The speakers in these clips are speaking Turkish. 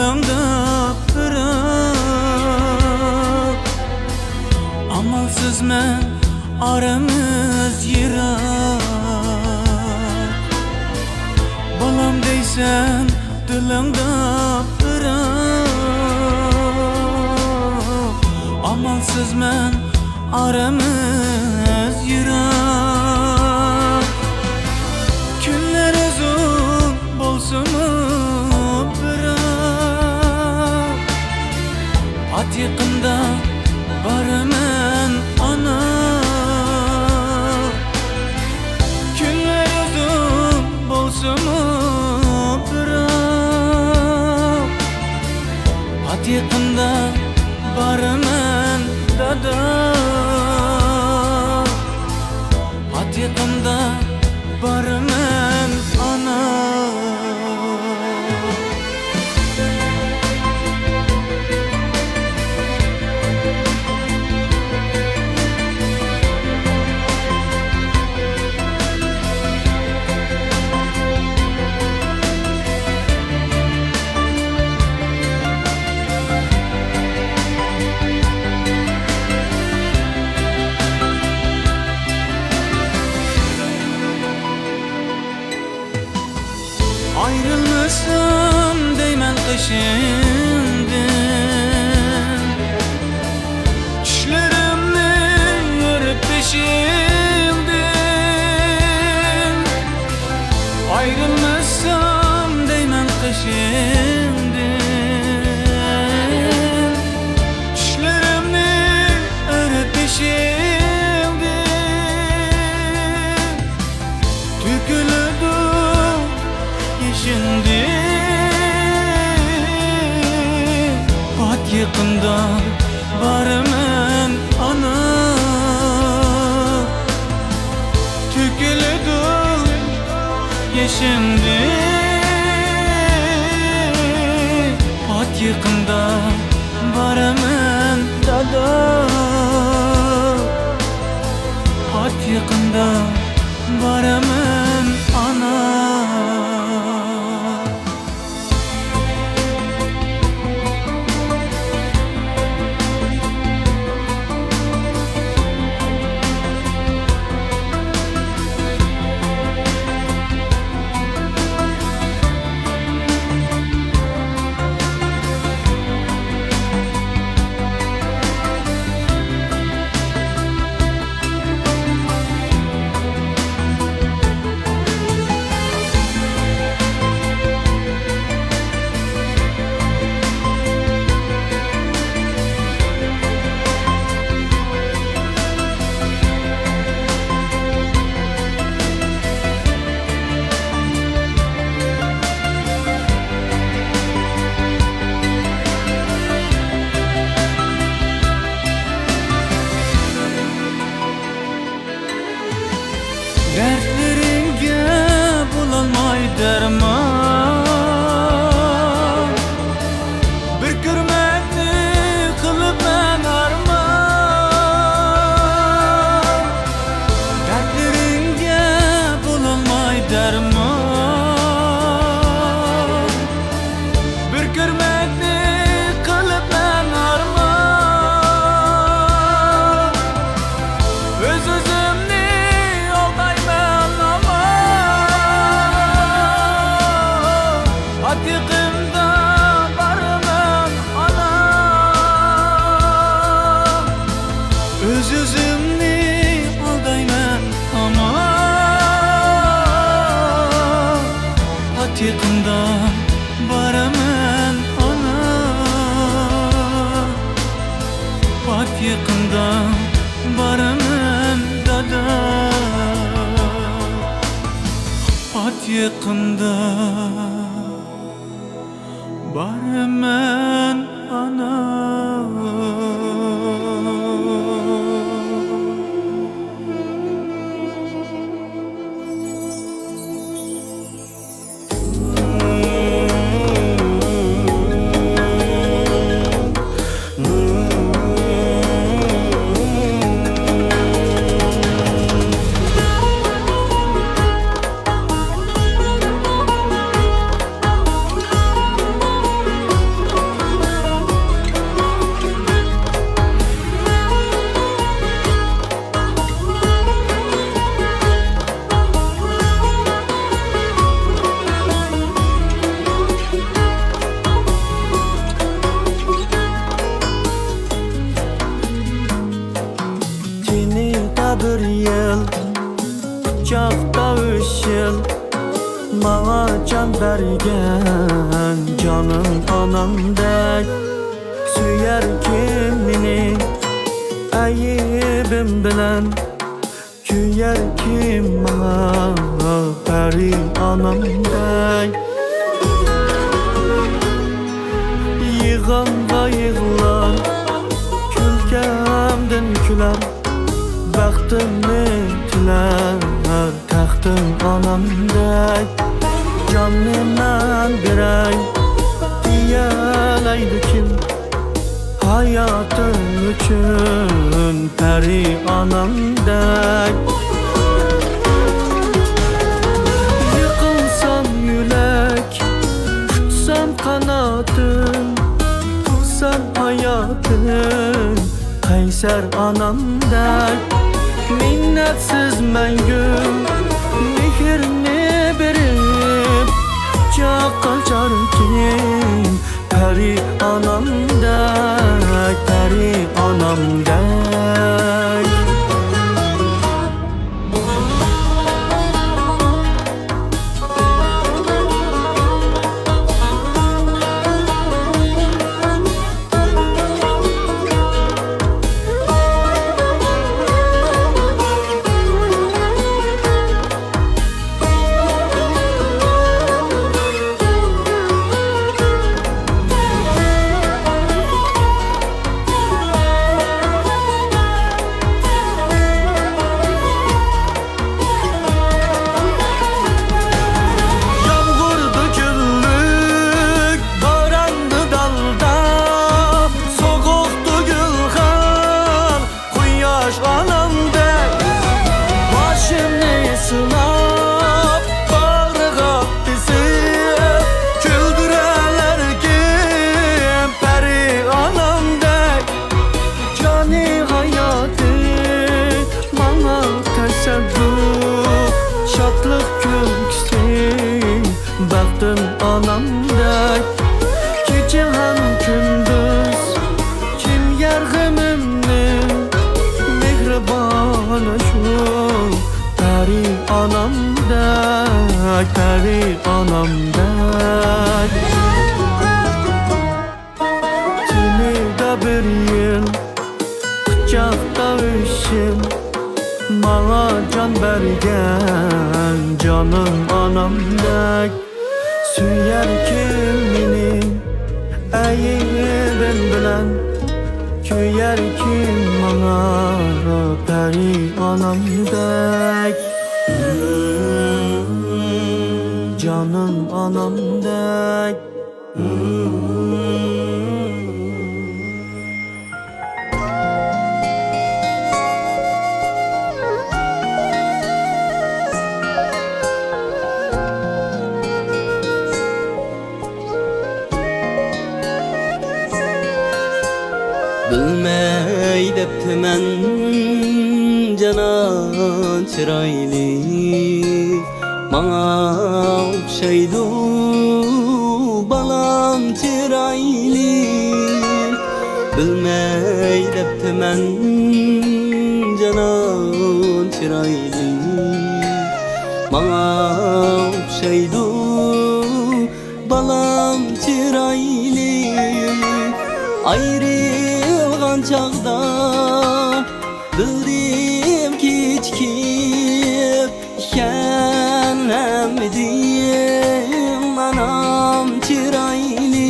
dilimde pıraq. Amalsız men aramız yirak. Balam deysen dilimde pıraq. Amalsız men aramız yirak. Günler uzun bolsun bırak. At yakında barmen ana. Günler uzun bolsun bırak. At yakında barmen dada. At yakında barmen ana. Ayrılmasam değmen peşinden. Düşlerimni yürüp peşinden. Ayrılmasam değmen peşinden. Düşlerimni yürüp peşinden. Tükülüdü şimdi At yakında barmen ana. Tükülüdü şimdi At yakında barmen dada. At yakında barmen ana. Dertlerimge bulalmay derman. Bir görmekni kılıp men arman. Dertlerimge bulalmay derman. Bir görmekni kılıp men arman. Öz-özümni At yakında barmen ana. Öz-özümni aldayman ama. At yakında barmen ana. At yakında barmen dada. At yakında barmen ana. Qucaqda üç yıl Bana can bergen Canım anamdek Süyer kimini Ayıbım bilen Küyer kim bana Peri anamdek Yığanda yığılar Külkemden küler Baktımı tüler Taxtım anamdek Canımdan bir ay Diyeleydi kim Hayatım üçün Peri anamdek Yıkılsam yürek Tutsam kanatım Tutsam hayatım Kayser anamdek Minnetsiz məngüm Mehrini verib Kucaq açar kim Peri anamdek Peri anamdek Baktım anamdek Gece hem gündüz Kim yargımımni Mehribanı şu Peri anamdek Peri anamdek Timide bir yıl Kucaqda üç yıl Bana can bergen Canım anamdek Süyer kimini Ayıbım bilen Küyer kim bana Peri anamdek Canım anamdek Bilmey deptimen canan çıraylı Bana okşaydu balam çıraylı Bilmey deptimen canan çıraylı Bana okşaydu balam çıraylı Ayrılgan çağda bildim kiçkip Kennemdim anam çıraylı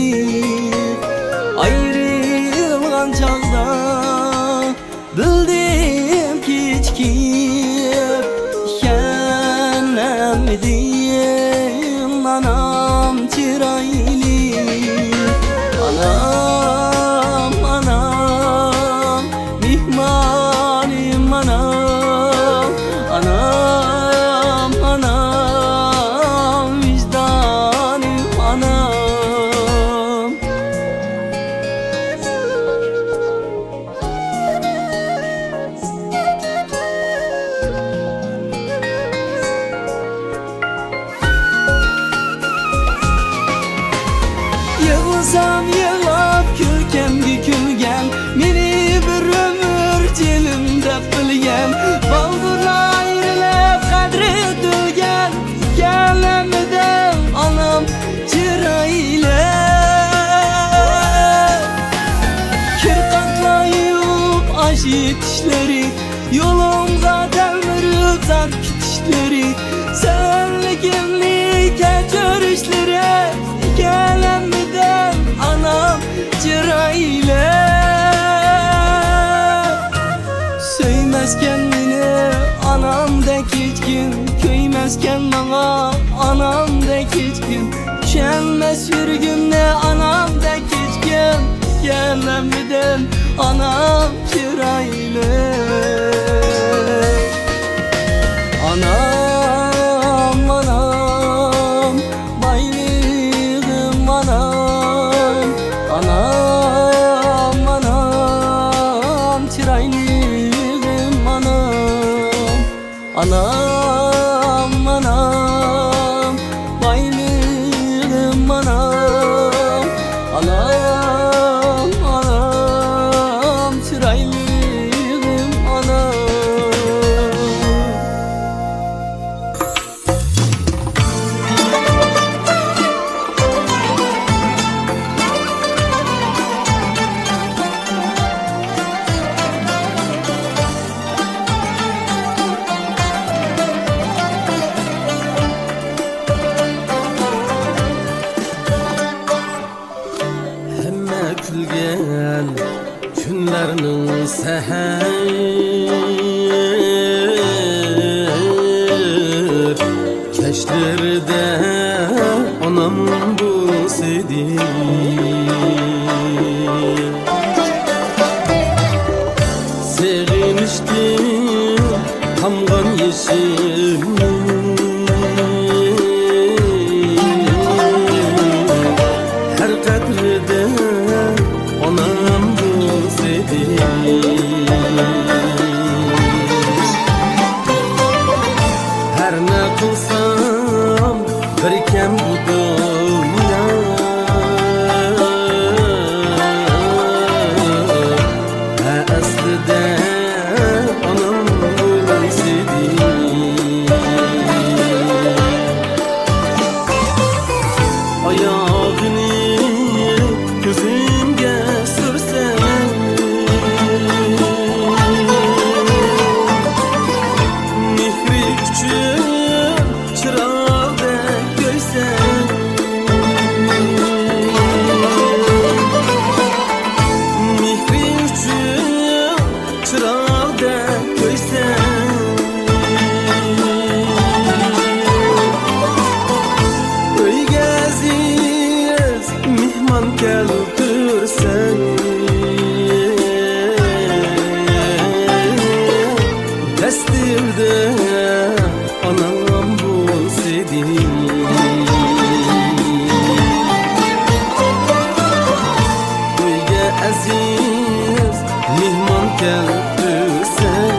Ayrılgan çağda bildim kiçkip Kennemdim anam çıraylı Anam, anam, mihmanim anam Anam, anam, vicdanim anam yetişleri, yolumda delmirip zat kitişleri, senlikimli görüşleri, gelemeden anam cirayla. Söymez kendine anamdek hiç kim, köymezken bana anamdek hiç kim, düşenmez sürgünde anamdek hiç kim, gelemeden anam cirayla. Anam, anam, baylığım anam, anam, anam, çiraylığım anam, anam, anam, baylığım anam, anam, anam, çiraylığım anam. Hemme külgen günlerinin seher keşlerde anam bu sedi. Seviniştim tamgan yeşil her katrede anam bu sedi. Her ne kılsam biriken bu dünya, aslida anam bu sedi. Ayağını gözümge sürsen, mihri küçük çırağda görsen, mihri küçük çırağda görsen, öy geziz mihman keltirsen, destirde anam bu sedi. Öy aziz mihman keltirsen,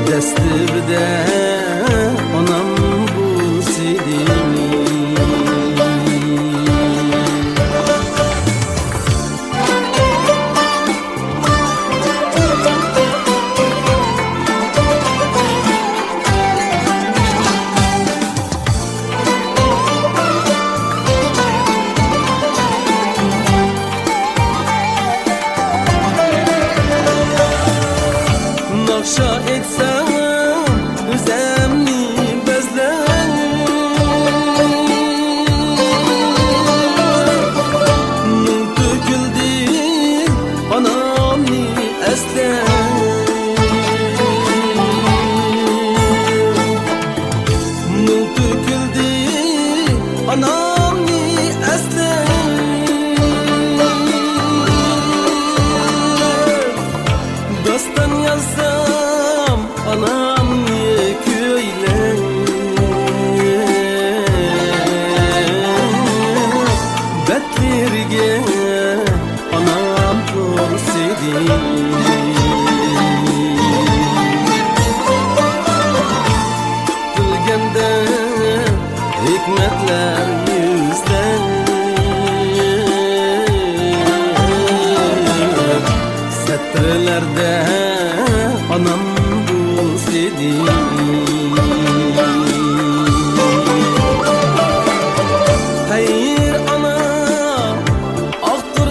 destirde anam bu sedi. Nakşa etsem özemni bezler, nur döküldü anamni esler, nur döküldü anamni esler. Dosttan yazsam anam niye köyle, betlerge anam kol sedi. Bilgende hikmetler yüzden, setrelerde anam bu sedi. Hayır ana aktır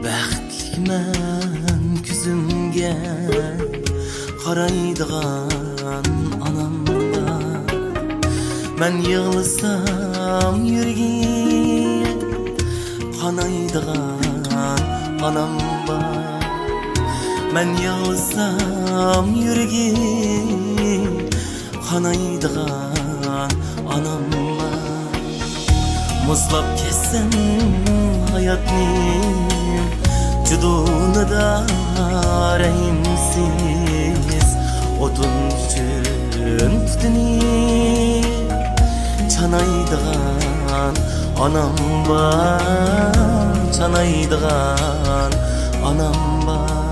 Baxtlikman ko'zimga qaraydigan onam bor. Men yig'lasam yuragim qonaydigan onam bor. Men yig'lasam yuragim qonaydigan onam bor. Muzlab kessam hayotni Cudunada rahimsiz Otun üçün tütünü Çanaydıgan anam var Çanaydıgan anam var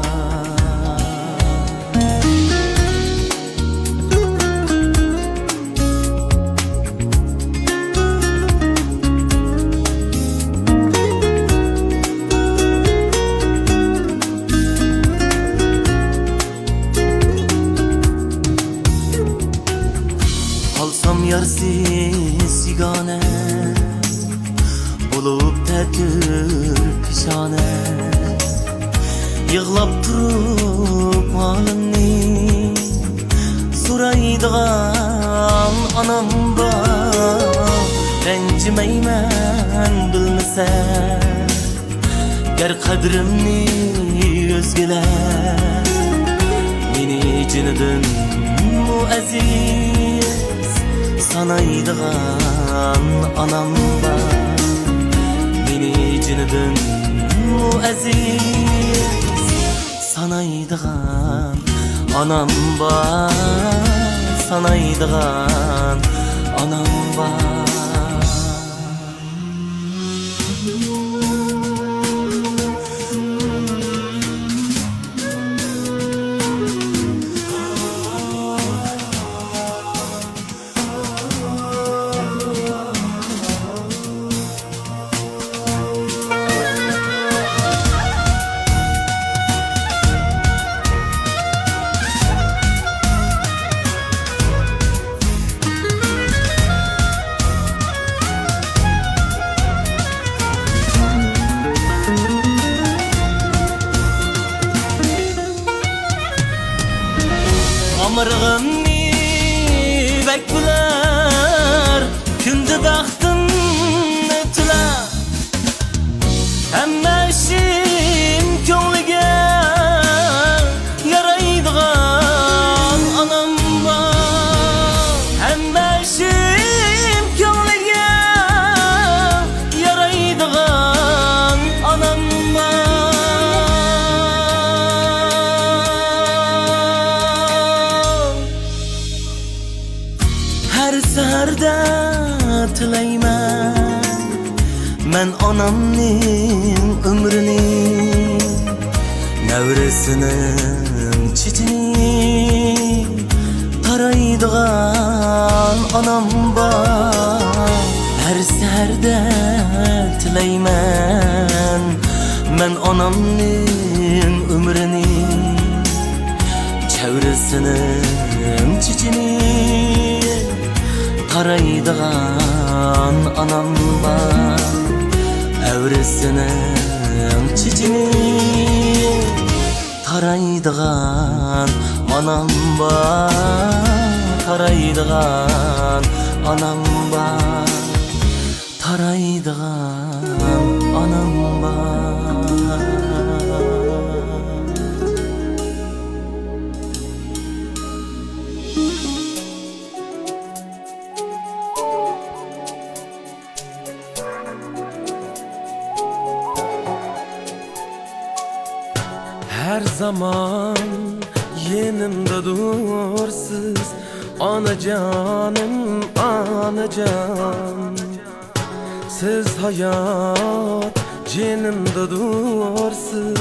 Yarsiz yigane Bulup tedür pişane Yığlap turup halimni Suraydigan anam var Rencimeymen bilmese Ger kadrimni özgeler Meni cinidin muaziz Sanaydigan anam var Meni cinidin muaziz Sanaydigan anam var Sanaydigan anam var Amargımni bekler Kündü baktın ötüler Hemme işim könglige Yaraydıgan anam var Hemme işim könglige Yaraydıgan anam var Her seherde tilayman Men onamning umrini Nevresinin çiçini Taraydigan onam var Her seherde tilayman Men onamning umrini Çevresinin çiçini Taraydigan anam var Evresinin çiçini Taraydigan anam var Taraydigan anam var Taraydigan anam var Her zaman yanımda dursiz Anacanım anacan Siz hayat canımda dursiz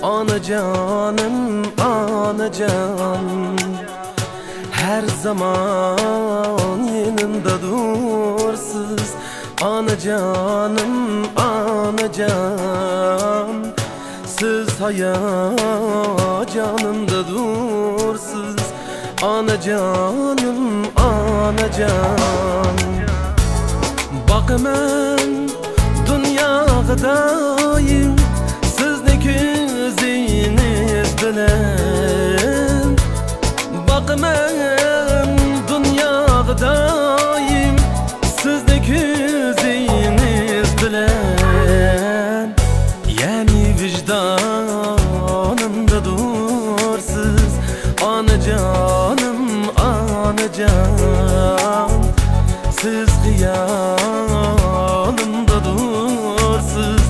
Anacanım, anacan. Her zaman yanımda dursuz. Anacanım, anacan. Siz hayacanımda dursuz. Anacanım, anacan. Bakımın dünyadayım, sizni gözünüz bilen. Bakımın dünyadayım, sizni gözünüz bilen. Yani vicdanımda dursiz, anacanım, anacan. Siz hıyalımda dursiz,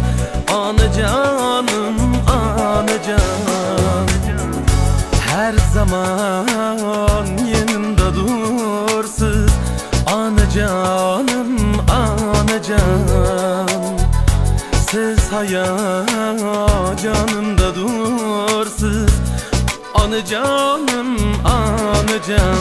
anacanım, anacan. Her zaman yanımda dursiz, anacanım, anacan. Siz hayacanımda dursiz, anacanım, anacan.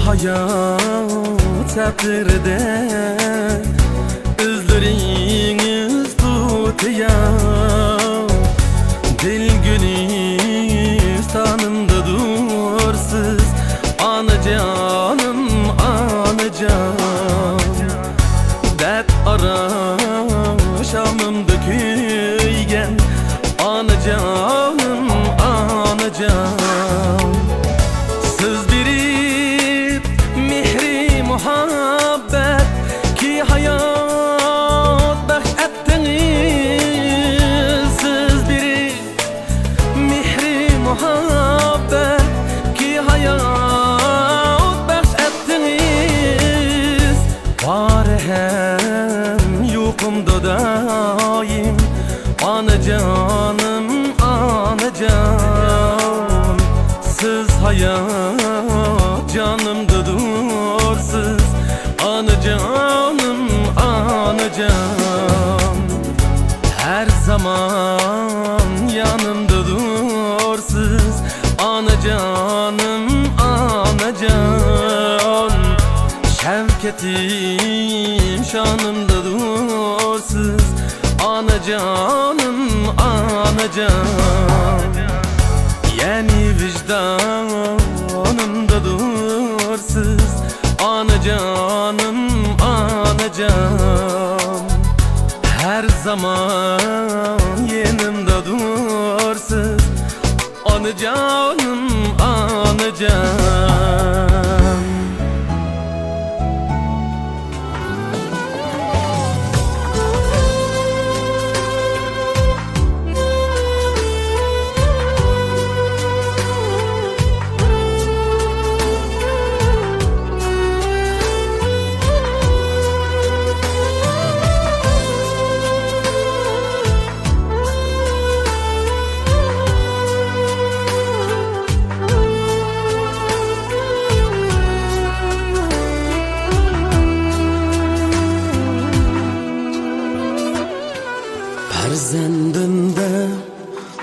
Hayat seferde üzleriniz tutuyor. Dil gülistanımda dursiz, anacanım, anacan. Dert araşamımda kuygen, anacanım, anacan. Siz biri muhabbet ki hayat bahş ettiniz. Siz biri mihri muhabbet ki hayat bahş ettiniz. Var hem yokumda daim, anacanım, anacan. Siz hayat canımda dursiz, anacanım, anacan. Her zaman yanımda dursiz, anacanım, anacan. Şevketim şanımda dursiz, anacanım, anacan. Yani vicdanımda dursiz, anacanım, anacan. Her zaman yanımda dursiz, anacanım, anacan. Farzandimda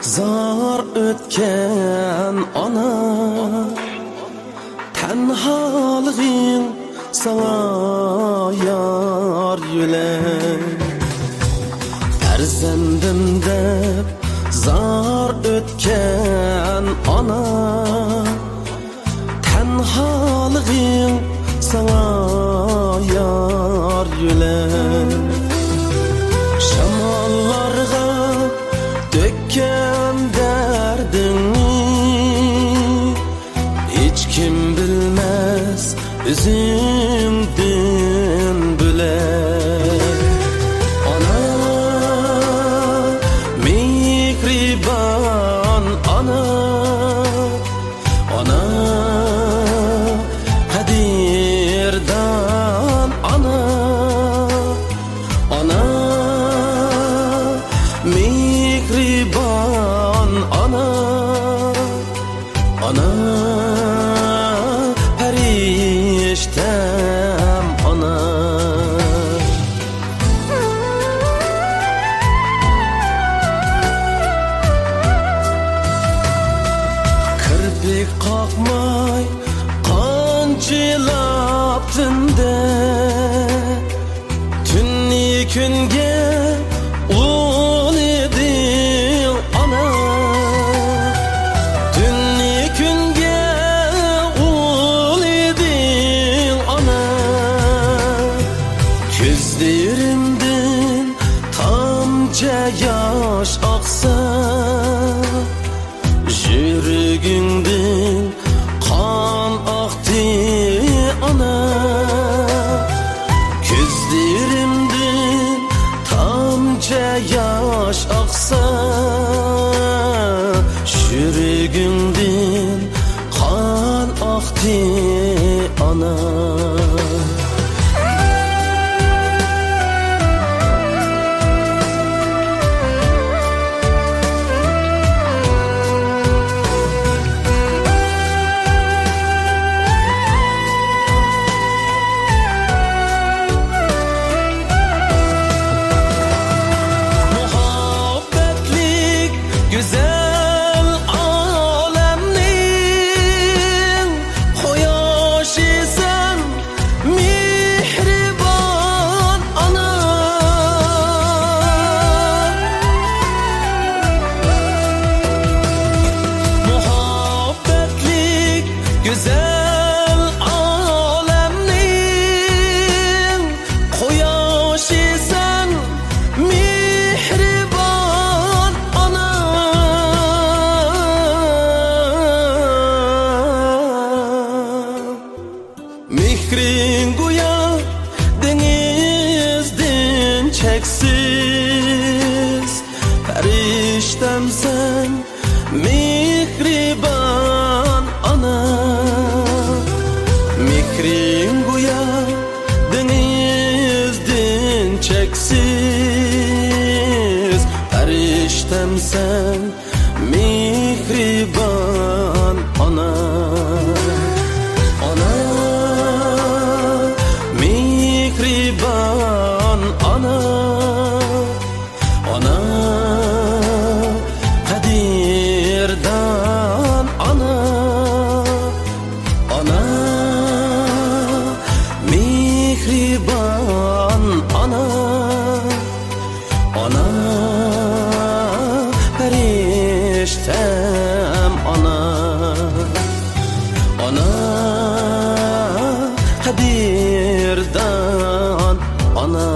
zor o'tgan ona, tanholiging sana yor yo'lay. Farzandimda zor o'tgan ona, tanholiging sana yor yo'lay. yüzüngdün bülek. Ana, mihriban ana, ana, kadirdan ana, ana, mihriban ana, ana, periştem ana. Kirpik kakmay kancılap tünde, tünni künge ul edin ana, tünni künge ul edin ana. Gözlerimden tamca yaş aksa, yüreğimden kan aktı ana. Gözlerimden tamca yaş aksa, yüreğimden kan aktı ana. Güzel alemnin hoyaşisan, mihriban ana. Muhabbetlik güzel alemnin hoyaşisan, mihriban ana. Mihrin guya denizden çeksiz, periştem sen mihriban ana. Mihrin guya denizden çeksiz, periştem sen mihriban ana. Ana, mihriban ana, ana, kadirdan ana, ana, mihriban ana, ana, periştem ana, ana, kadirdan ana.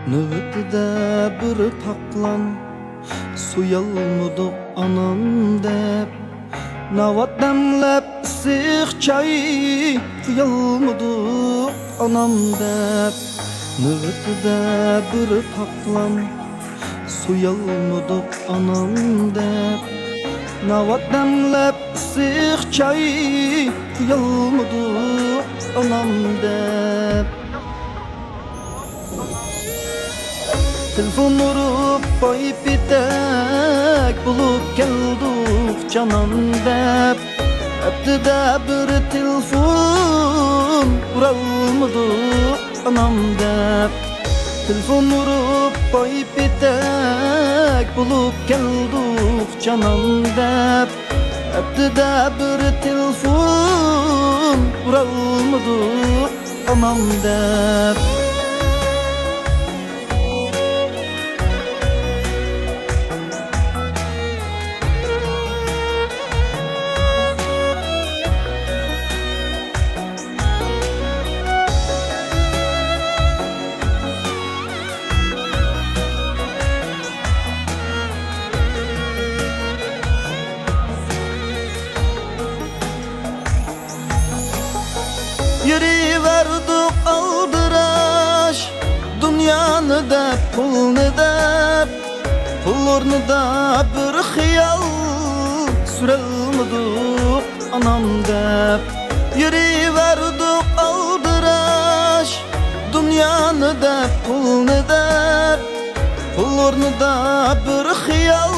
Nöbetide bir paklan suyalmadık anam dep, navat demlep sih çay kıyalmadık anam dep. Nöbetide bir paklan suyalmadık anam dep, navat demlep sih çay kıyalmadık anam dep. Telefon vurup koyup bitek bulup geldik canan dep, öptü de bir telefon vuralmadı anam dep. Telefon urup koyup bitek bulup geldik canan dep Öptüde bir telefon vuralmadık anam dep Yeri verdik aldıraş Dünyanı da pulunu da Pullarını da bir hıyal Sürelmedik anam dep Yeri verdik aldıraş Dünyanı da pulunu da Pullarını da bir hıyal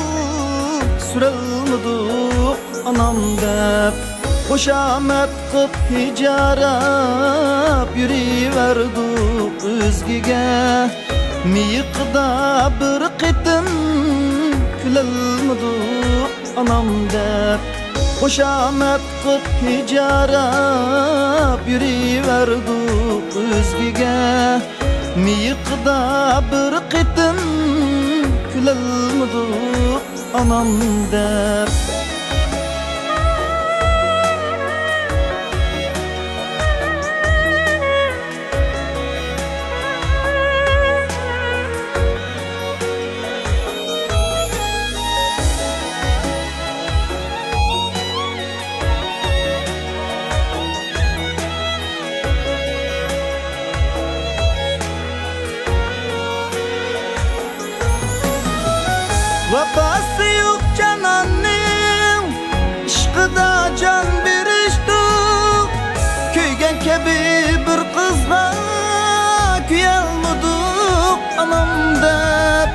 Sürelmedik anam dep Hoşamet kıp hicarap yürüverdik özgege Miyiqda bir qitim külelmedik anam dep Hoşamet kıp hicarap yürüverdik özgege Miyiqda bir qitim külelmedik anam dep Vefası yok cananning ishqida can berishdik Kuygan kabi bir qizga kuyalmadik anam deb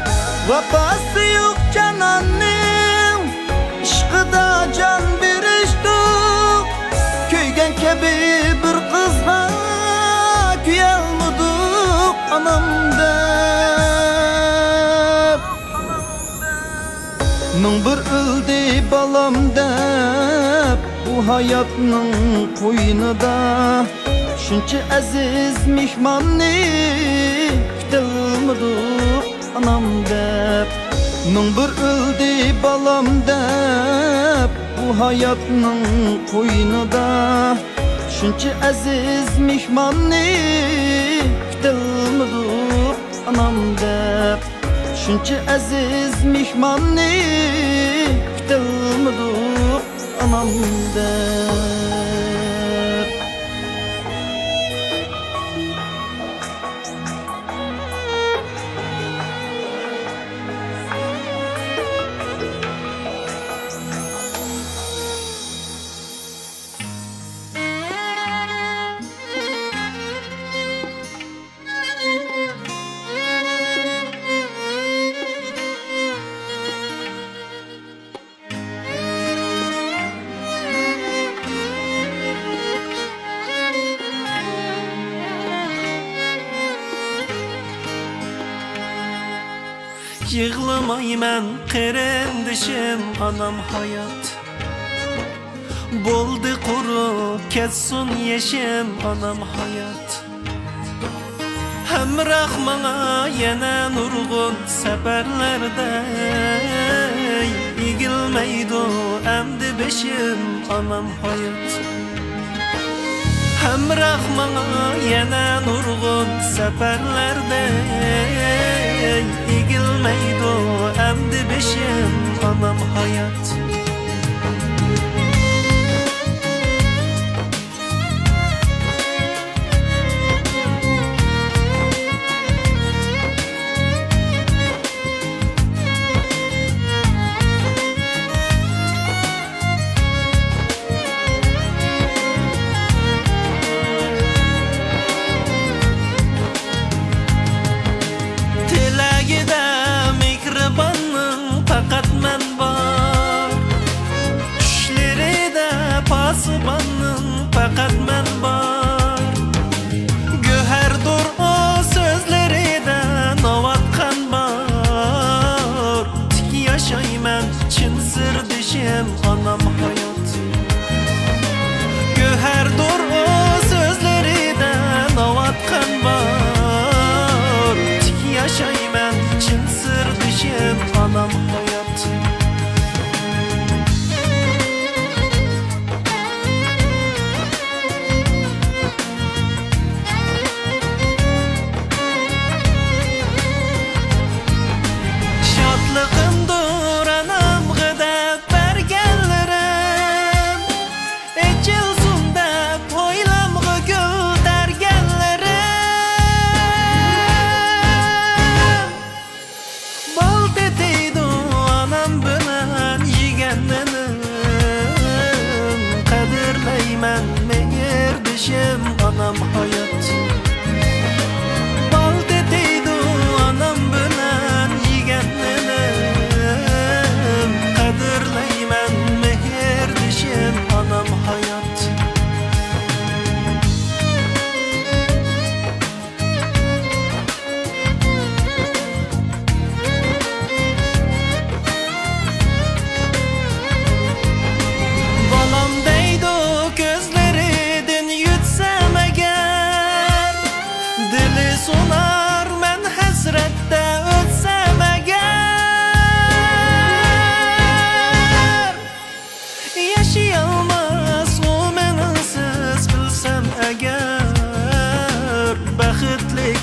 Vefası yok cananning ishqida can berishdik Kuygan kabi bir qizga kuyalmadik anam deb Min bir öldü balam dep Bu hayatning qo'ynida Shuncha aziz mehmonni kutilmadik anam dep Min bir öldü balam dep Bu hayatning qo'ynida Shuncha aziz mehmonni kutilmadik anam dep Shuncha aziz mehmonni kutilmadik anam deb Yığlamayman qerindishim anam hayat Bo'ldi quruq ketsin yeshim anam hayat Hamroh manga yana nurg'un safarlarda Egilmaydi amdi beshim anam hayat Hamroh manga yana nurg'un safarlarda Egilmaydi amdi beshim anam hayat Tilagida mehribonning faqat men bor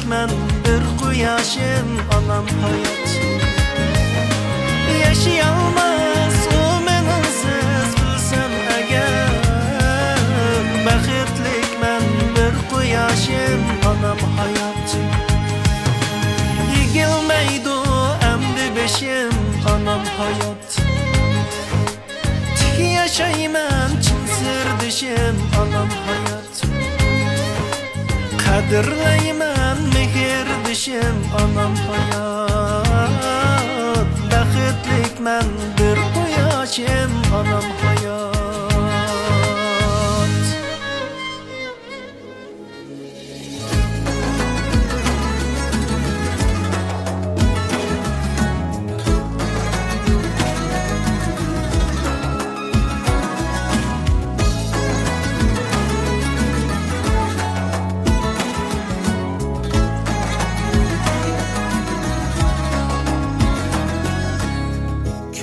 men bir quyoshim onam hayot Yaşayolmaz o mensiz bilsem agar Baxtlik men bir quyoshim onam hayot Yigilmaydi amdi beshim onam hayot Tik yaşayman chin sirdishim onam hayot Qadrlayman mehr dishim onam hayot Baxtlik men bir quyoshim onam hayot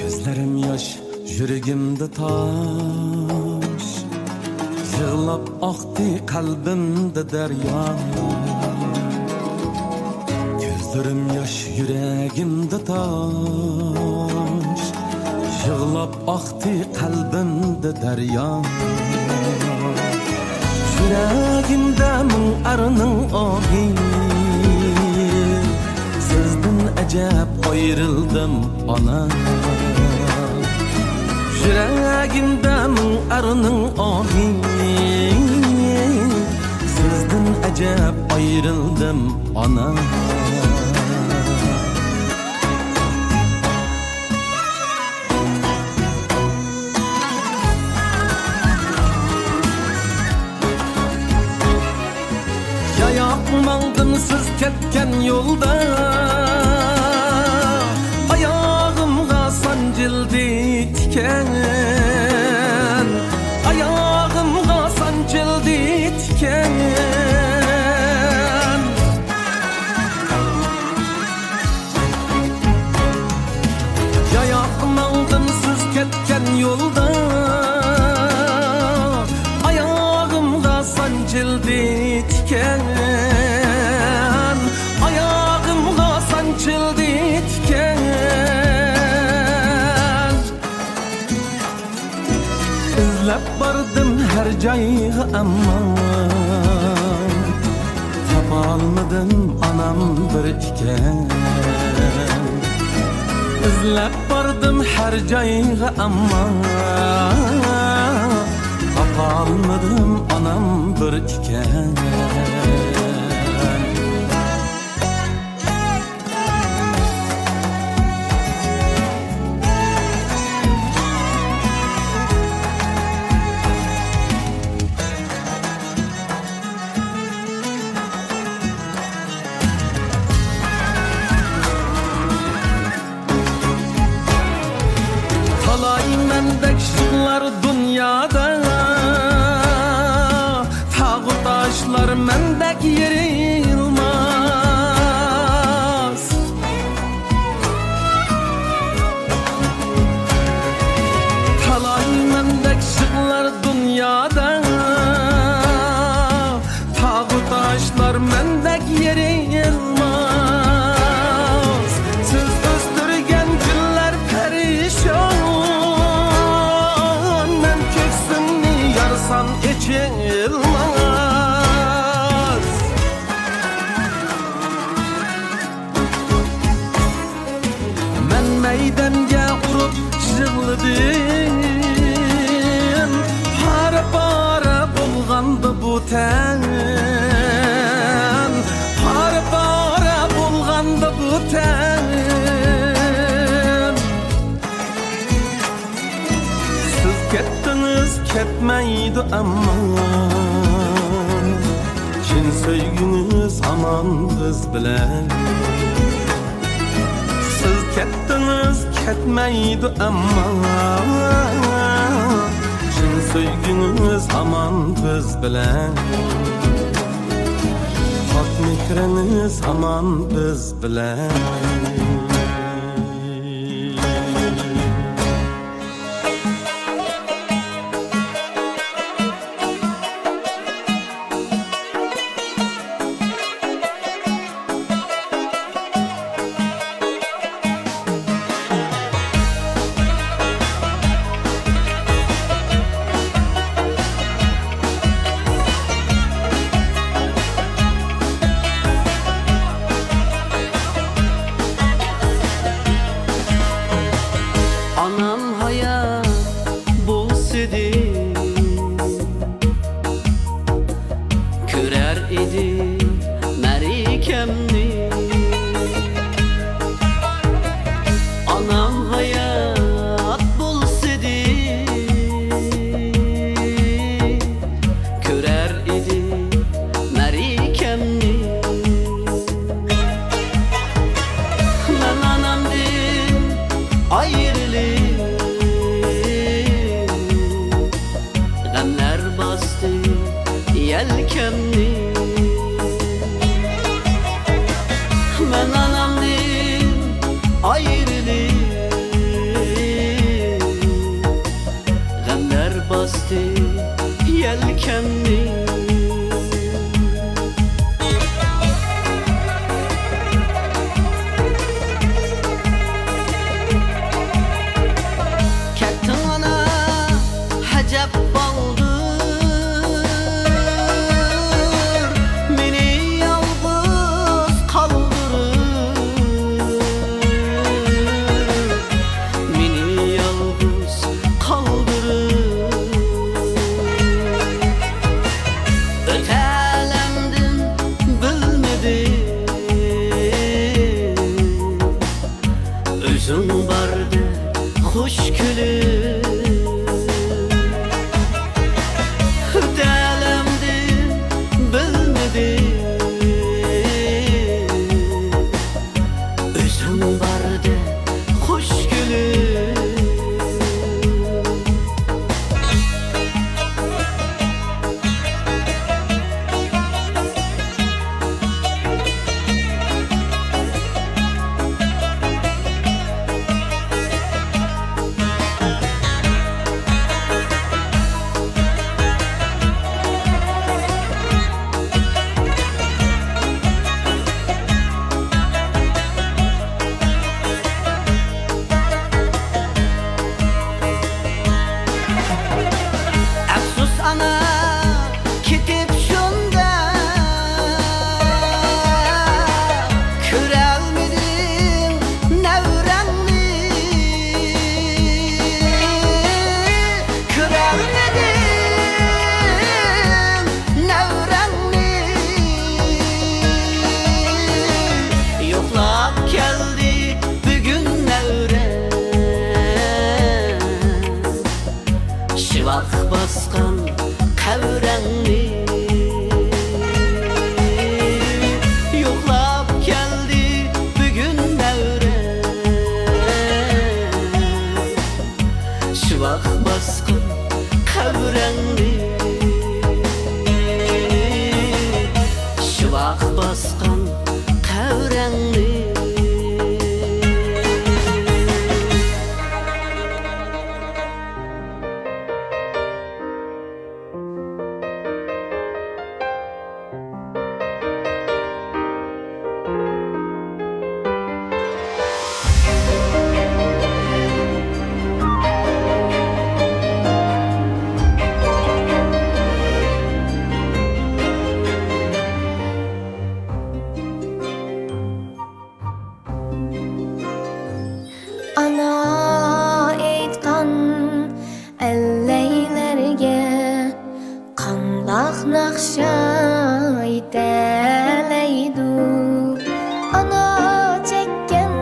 Gözlerim yaş, yüreğimde taş Yığılap aktı kalbimde derya Gözlerim yaş, yüreğimde taş Yığılap aktı kalbimde derya Yüreğimde min arının ahi Sizden acep ayrıldım ana Yüreğimde min arının ahi Sizden acep ayrıldım ana Yapmaldım siz ketken yolda Ayağımga sancıldı tiken Ayağımga sancıldı tiken Yapmaldım siz ketken yolda Ayağımga sancıldı tiken Ayağımga sancıldı tiken İzlep bardım her joyga amma Tapalmadım anam bir tiken İzlep bardım her joyga amma Tapalmadım anam bir tiken Talay mendek şıklar dünyada Tağı taşlar mendek yerilmaz Talay mendek şıklar dünyada Tağı taşlar mendek yerilmaz Siz östürgen günler perişan Yarsam içilmez Men meydanga urup jığladım Para bulgandı bu ten Para bulgandı bu ten Siz kettiniz ketmeydi amma Çin söygünüz aman biz bilen Siz kettiniz ketmeydi amma Çin söygünüz aman biz bilen Hak mikriniz aman biz bilen Bak baskan kavranlı Ana eytkan elleylerge qandaq naqşa iteleydu Ana çekken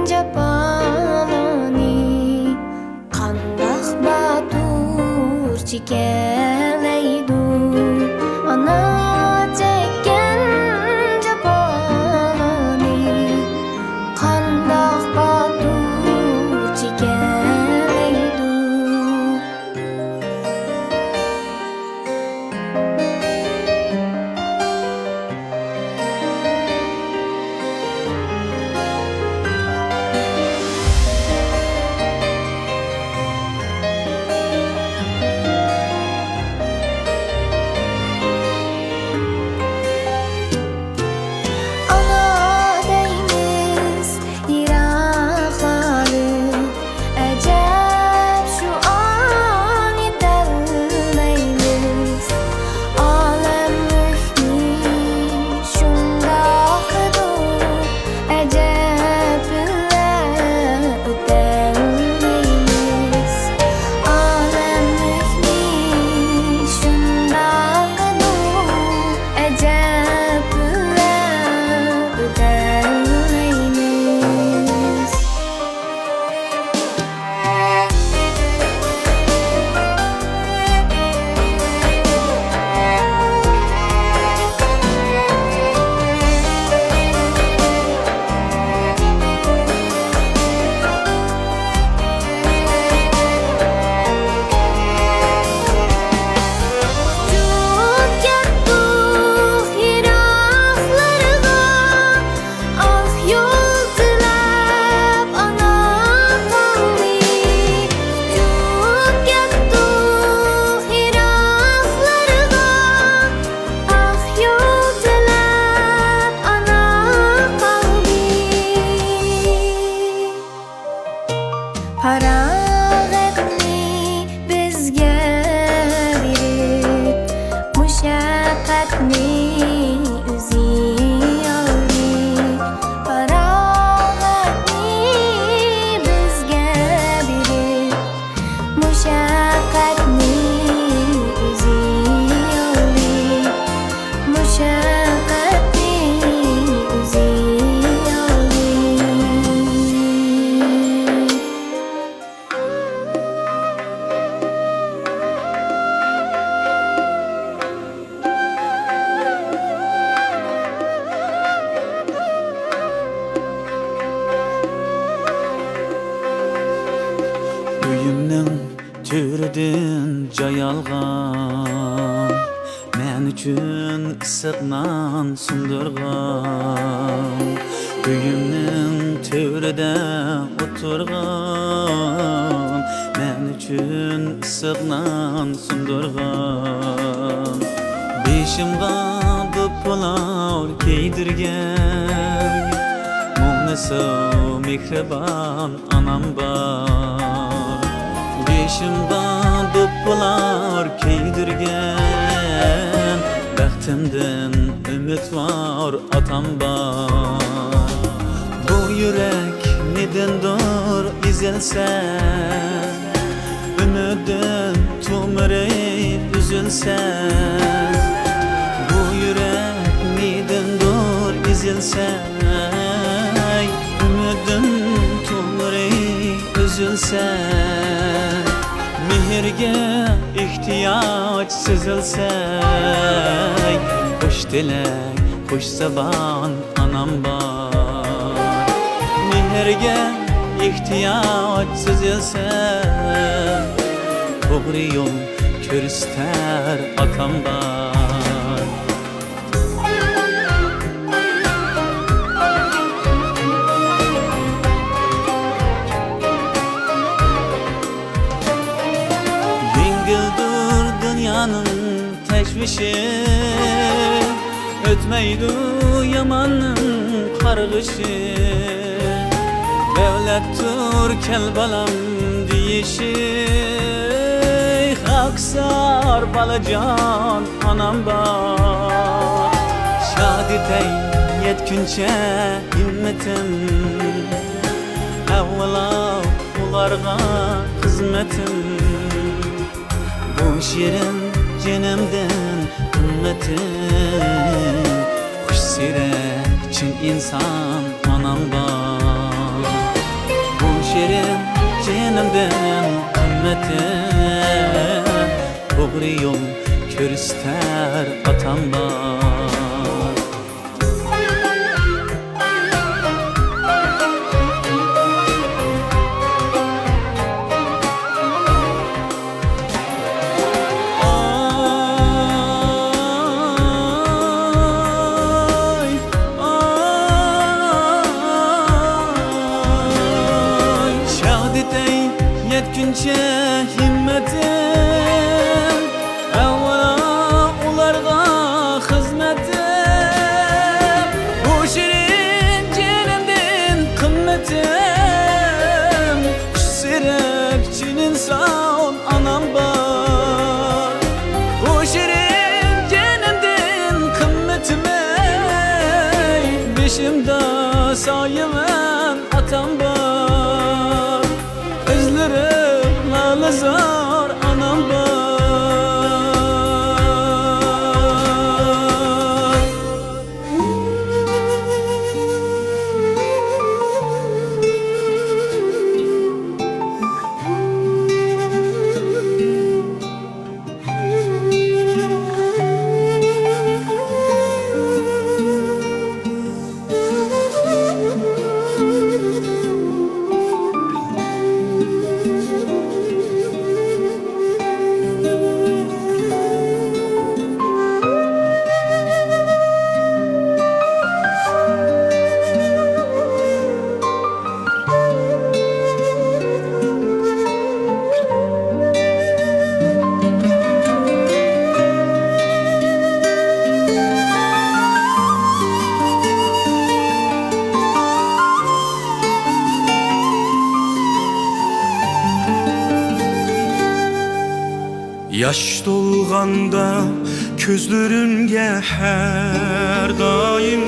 japalani qandaq batur çikeleydu Ana çekken japalani qandaq batur çikeleydu Ana deymiz yiraqları Əcəb şu an yetərleymiz Aləm mühni şundaqdır Əcəb bilə ötərleymiz Aləm mühni şundaqdır Əcəb bilə ötərleymiz Çok getdik yiraqlarga Ah yol tilab ana qaldı Çok getdik yiraqlarga Ah yol tilab ana qaldı Parağetni bizge verip Muşaqqatni o'zi oldi Parağetni bizge verip Muşaqqatni o'zi oldi Muşaqqatni o'zi oldi Uyumning töridan joy olgan Men uchun issiqman sundurgan Uyumning to'rida o'tirgan Men uchun issiqman sundurgan Beshimga do'ppolar kiydirgan Muhnisi mehribon anam bor Beshimga do'ppolar kiydirgan Baxtimdan umidvor otam bor Bu yürek nedendir ezilsa Ümidim tumri üzülse Bu yürek nedendir ezilsa Ümidim tumri üzülse Mehrga ihtiyoç sezilsa Xush tilak, xush zabon anam bor Mehrga ihtiyoç sezilsa To'g'ri yo'l ko'rstar otam bor geçmişi Ötmeydi yamanın kargışı Devlettur kel balam deyişi Aksar balacan anam var Şadidey yetkince himmetim Evvela ularga hizmetim Bu şirin cenemden ümmetim Kuş sirek çin insan anam var Bu şirin cenemden ümmetim Doğru yol körüster atam var Yetkince himmetim Evvela ularga hizmetim Bu şirin cenemden kımmetim Sirekçinin sağ anam var Bu şirin cenemden kımmetim Beşimde sayılan atam var Özlerim lalazar anam var Yaş dolganda közlerimge her daim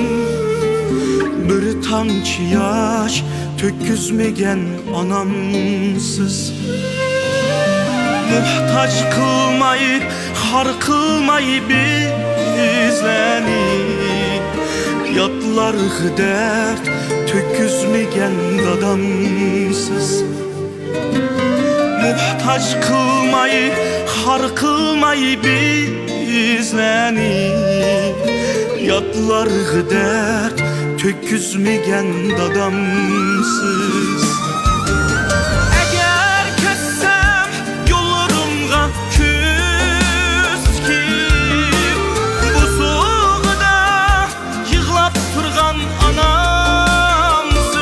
Bir tamçı yaş töküzmegen anamsız Muhtaç kılmayı, har kılmayı bizleni Yatlar dert töküzmegen dadamsız Muhtaç kılmayı, har kılmayı bizleni Yatlar dert töküzmegen dadamsız Eğer kessem yollarımga küs ki Bu soğukda yığlap turgan anamsız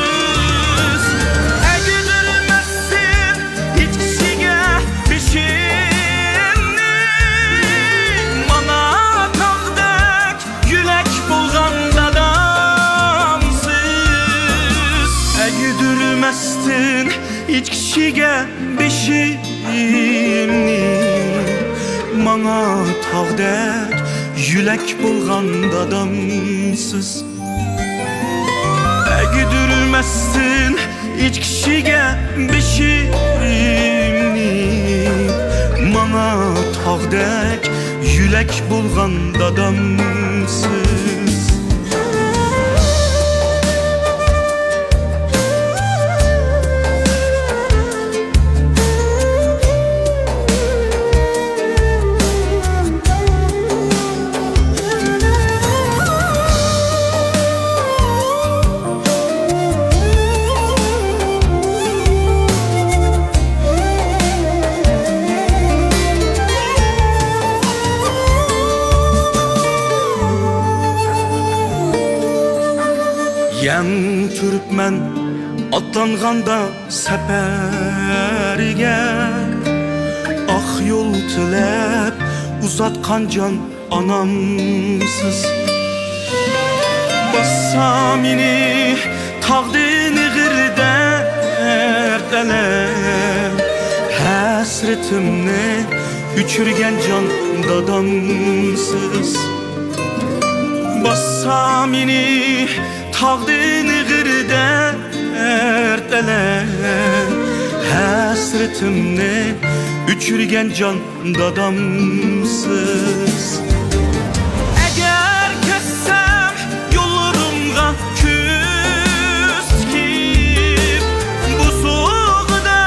Eğdirmezsin hiç kişiye peşimni Bana tağdek yülek bulgan dadamsız Eğdirmezsin hiç kişiye beşimni Bana tağdek yülek bulgan dadamsız Eğdirmezsin hiç kişiye beşimni Bana tağdek yülek bulgan dadamsız Yem Türkmen atlanganda səpəriga Ah yol tilep uzatkan can anamsız. Bassam ini tağdini gırda erdeler, hasretimni üçürgen can dadamsız. Bassam ini tağdini gırda erdeler, hasretimni üçürgen can dadamsız. Eğer kessem yollarımga küs kip, bu soğukda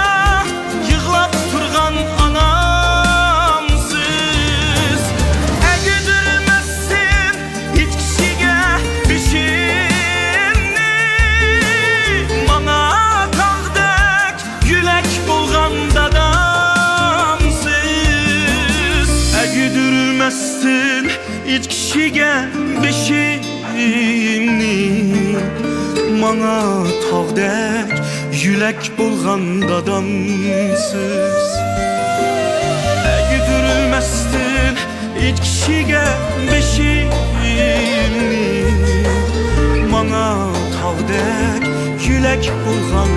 yığlap turgan anamsız. Eğdirmezsin hiç kişiye bişimni, bana tağdek yülek bolgan dadamsız. Eğdirmezsin hiç kişiye beşimni, bana tağdek yülek bolgan dadamsız. Eğdirmezsin hiç kişiye beşimni, bana tağdek yülek bolgan